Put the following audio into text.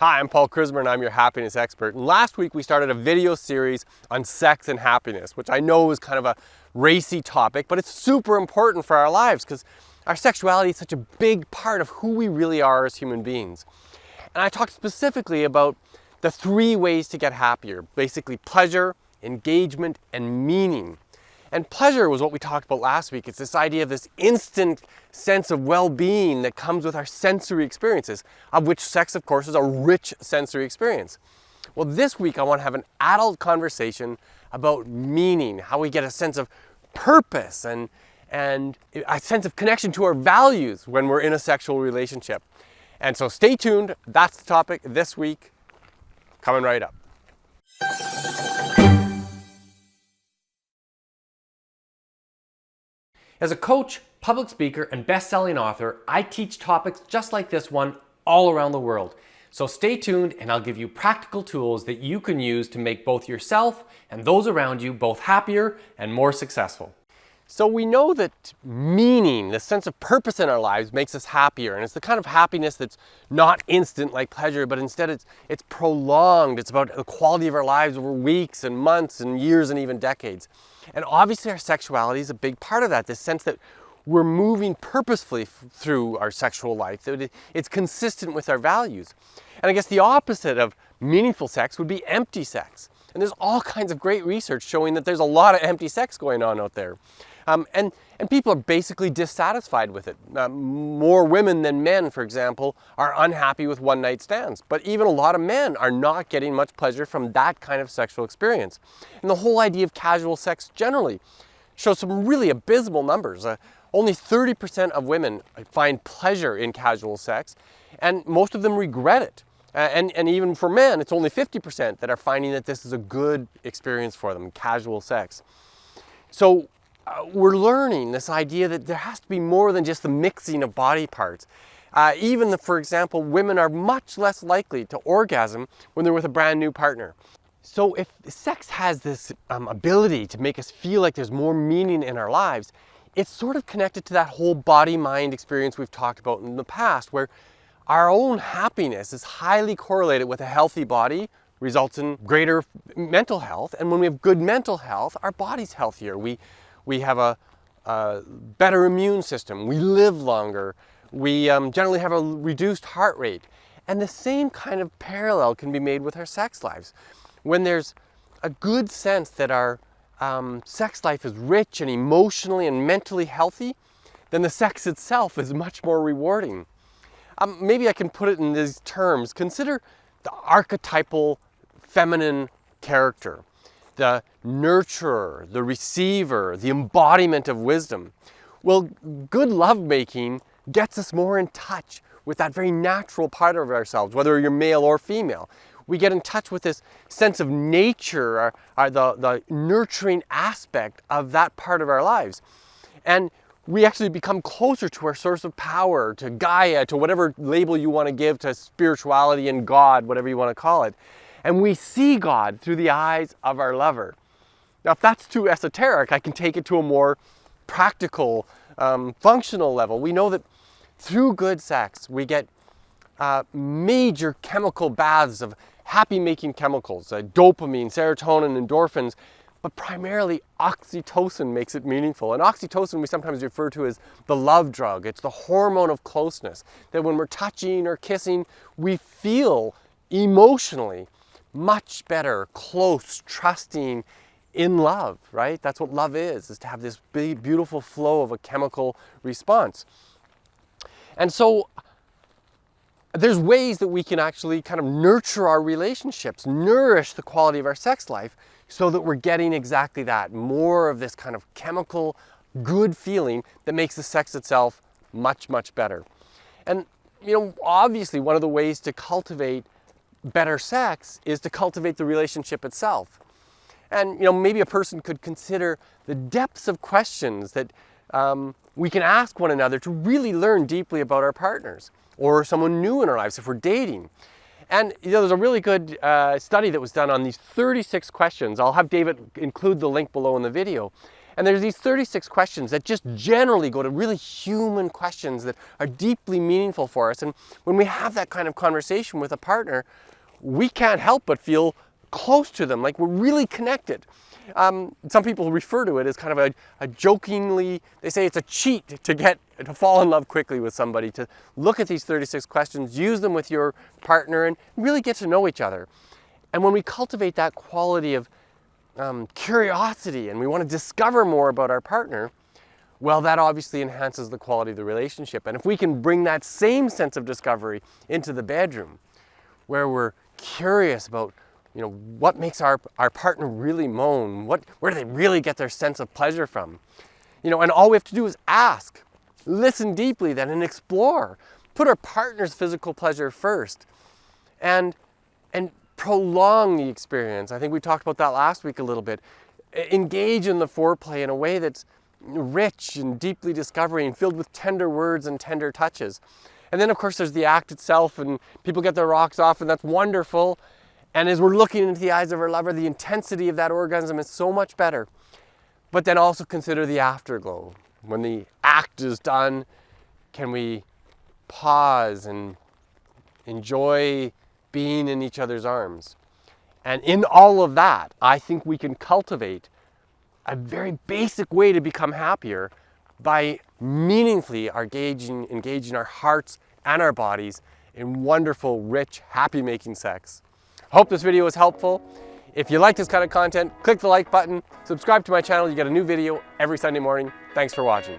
Hi, I'm Paul Krismer and I'm your happiness expert. And last week we started a video series on sex and happiness, which I know is kind of a racy topic, but it's super important for our lives because our sexuality is such a big part of who we really are as human beings. And I talked specifically about the 3 ways to get happier, basically pleasure, engagement, and meaning. And pleasure was what we talked about last week. It's this idea of this instant sense of well-being that comes with our sensory experiences, of which sex, of course, is a rich sensory experience. Well, this week I want to have an adult conversation about meaning, how we get a sense of purpose and a sense of connection to our values when we're in a sexual relationship. And so stay tuned. That's the topic this week. Coming right up. As a coach, public speaker, and best-selling author, I teach topics just like this one all around the world. So stay tuned and I'll give you practical tools that you can use to make both yourself and those around you both happier and more successful. So we know that meaning, the sense of purpose in our lives, makes us happier. And it's the kind of happiness that's not instant like pleasure, but instead it's prolonged. It's about the quality of our lives over weeks and months and years and even decades. And obviously our sexuality is a big part of that, this sense that we're moving purposefully through our sexual life, that it's consistent with our values. And I guess the opposite of meaningful sex would be empty sex. And there's all kinds of great research showing that there's a lot of empty sex going on out there. And people are basically dissatisfied with it. More women than men, for example, are unhappy with one-night stands. But even a lot of men are not getting much pleasure from that kind of sexual experience. And the whole idea of casual sex generally shows some really abysmal numbers. Only 30% of women find pleasure in casual sex, and most of them regret it. And even for men, it's only 50% that are finding that this is a good experience for them, casual sex. So we're learning this idea that there has to be more than just the mixing of body parts. For example, women are much less likely to orgasm when they're with a brand new partner. So if sex has this ability to make us feel like there's more meaning in our lives, it's sort of connected to that whole body-mind experience we've talked about in the past, where our own happiness is highly correlated with a healthy body, results in greater mental health. And when we have good mental health, our body's healthier. We have a better immune system. We live longer. We generally have a reduced heart rate. And the same kind of parallel can be made with our sex lives. When there's a good sense that our sex life is rich and emotionally and mentally healthy, then the sex itself is much more rewarding. Maybe I can put it in these terms. Consider the archetypal feminine character, the nurturer, the receiver, the embodiment of wisdom. Well, good lovemaking gets us more in touch with that very natural part of ourselves, whether you're male or female. We get in touch with this sense of nature, the nurturing aspect of that part of our lives. And we actually become closer to our source of power, to Gaia, to whatever label you want to give to spirituality and God, whatever you want to call it. And we see God through the eyes of our lover. Now, if that's too esoteric, I can take it to a more practical, functional level. We know that through good sex, we get major chemical baths of happy-making chemicals, dopamine, serotonin, endorphins, but primarily oxytocin makes it meaningful. And oxytocin we sometimes refer to as the love drug. It's the hormone of closeness, that when we're touching or kissing, we feel emotionally much better, close, trusting, in love, right? That's what love is to have this big, beautiful flow of a chemical response. And so there's ways that we can actually kind of nurture our relationships, nourish the quality of our sex life so that we're getting exactly that, more of this kind of chemical good feeling that makes the sex itself much, much better. And, obviously one of the ways to cultivate better sex is to cultivate the relationship itself. And, maybe a person could consider the depths of questions that we can ask one another to really learn deeply about our partners or someone new in our lives if we're dating. And there's a really good study that was done on these 36 questions. I'll have David include the link below in the video. And there's these 36 questions that just generally go to really human questions that are deeply meaningful for us. And when we have that kind of conversation with a partner, we can't help but feel close to them, like we're really connected. Some people refer to it as kind of a jokingly, they say it's a cheat to fall in love quickly with somebody, to look at these 36 questions, use them with your partner, and really get to know each other. And when we cultivate that quality of curiosity and we want to discover more about our partner, well, that obviously enhances the quality of the relationship. And if we can bring that same sense of discovery into the bedroom, where we're curious about, what makes our partner really moan, where do they really get their sense of pleasure from, and all we have to do is ask, listen deeply then, and explore. Put our partner's physical pleasure first, and prolong the experience. I think we talked about that last week a little bit. Engage in the foreplay in a way that's rich and deeply discovery and filled with tender words and tender touches. And then of course there's the act itself, and people get their rocks off, and that's wonderful. And as we're looking into the eyes of our lover, the intensity of that orgasm is so much better. But then also consider the afterglow. When the act is done, can we pause and enjoy being in each other's arms? And in all of that, I think we can cultivate a very basic way to become happier by meaningfully engaging our hearts and our bodies in wonderful, rich, happy-making sex. Hope this video was helpful. If you like this kind of content, click the like button, subscribe to my channel. You get a new video every Sunday morning. Thanks for watching.